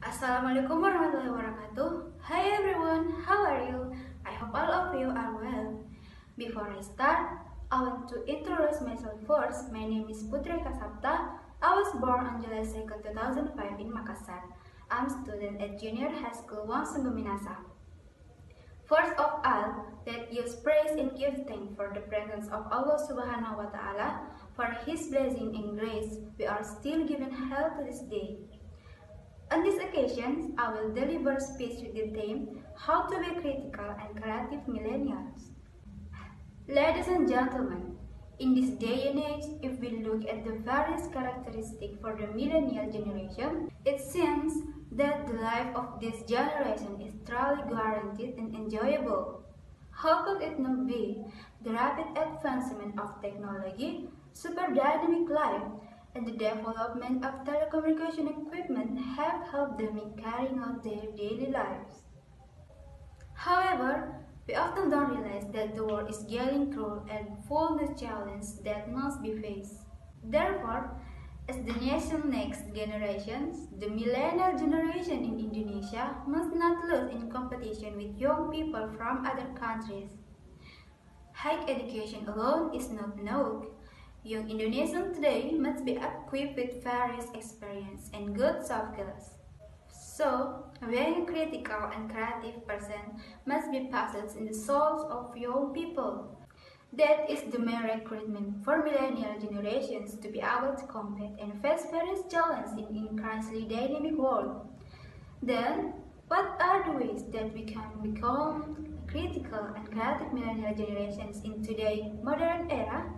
Assalamualaikum warahmatullahi wabarakatuh. Hi everyone, how are you? I hope all of you are well. Before I start, I want to introduce myself first. My name is Putri Eka Sapta. I was born on July 2nd, 2005 in Makassar. I'm a student at Junior High School 1 Sungguminasa. First of all, let us praise and give thanks for the presence of Allah Subhanahu wa Ta'ala. For His blessing and grace, we are still given health to this day. On this occasion, I will deliver a speech with the theme, How to be Critical and Creative Millennials. Ladies and gentlemen, in this day and age, if we look at the various characteristics for the millennial generation, it seems that the life of this generation is truly guaranteed and enjoyable. How could it not be? The rapid advancement of technology, super dynamic life, and the development of telecommunication equipment have helped them in carrying out their daily lives. However, we often don't realize that the world is getting cruel and full of challenges that must be faced. Therefore, as the nation's next generations, the millennial generation in Indonesia must not lose in competition with young people from other countries. High education alone is not enough. Young Indonesians today must be equipped with various experience and good soft skills. So, being a critical and creative person must be passed in the souls of young people. That is the main recruitment for millennial generations to be able to compete and face various challenges in an increasingly dynamic world. Then, what are the ways that we can become critical and creative millennial generations in today's modern era?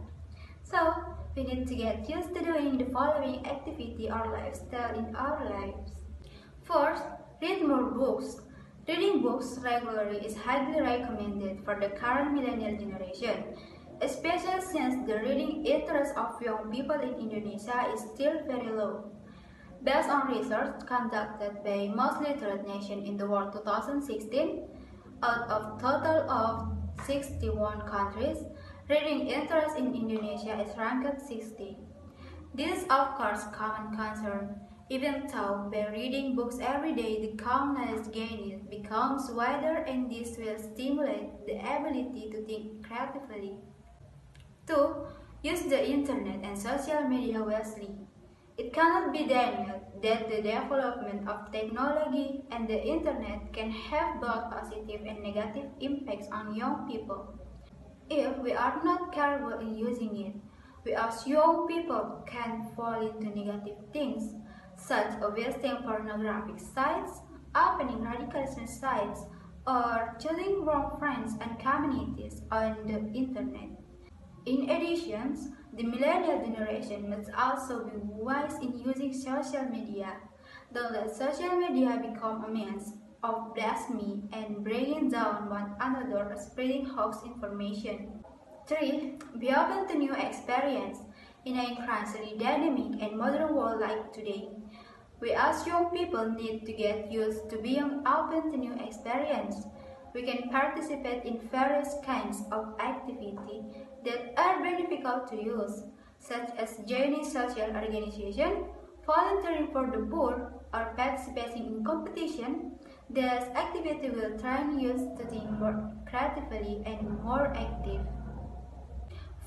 So, we need to get used to doing the following activity or lifestyle in our lives. First, read more books. Reading books regularly is highly recommended for the current millennial generation, especially since the reading interest of young people in Indonesia is still very low. Based on research conducted by Most Literate Nation in the World 2016, out of total of 61 countries, reading interest in Indonesia is ranked 60. This is of course common concern, even though by reading books every day the calm knowledge gained becomes wider and this will stimulate the ability to think creatively. 2. Use the internet and social media wisely. It cannot be denied that the development of technology and the internet can have both positive and negative impacts on young people. If we are not careful in using it, we as young people can fall into negative things, such as visiting pornographic sites, opening radicalism sites, or choosing wrong friends and communities on the internet. In addition, the millennial generation must also be wise in using social media. Don't let social media become a means of blasphemy and bringing down one another or spreading hoax information. 3. Be open to new experience. In an increasingly dynamic and modern world like today, we as young people need to get used to being open to new experience. We can participate in various kinds of activity that are beneficial to use, such as joining social organization, volunteering for the poor, or participating in competition. This activity will train you to think more creatively and more active.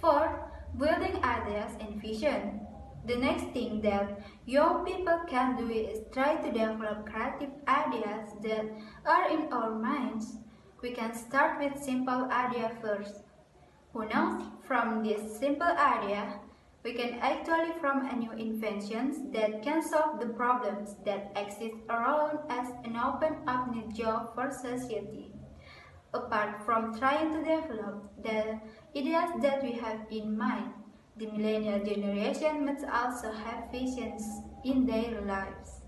4. Building ideas and vision. The next thing that young people can do is try to develop creative ideas that are in our minds. We can start with simple idea first. Who knows, from this simple idea, we can actually form a new inventions that can solve the problems that exist around us and open up new jobs for society. Apart from trying to develop the ideas that we have in mind, the millennial generation must also have visions in their lives.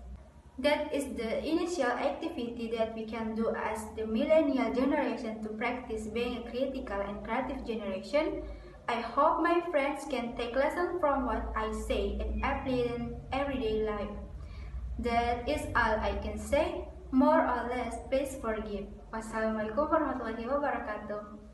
That is the initial activity that we can do as the millennial generation to practice being a critical and creative generation. I hope my friends can take lessons from what I say and apply it in everyday life. That is all I can say. More or less, please forgive. Wassalamualaikum warahmatullahi wabarakatuh.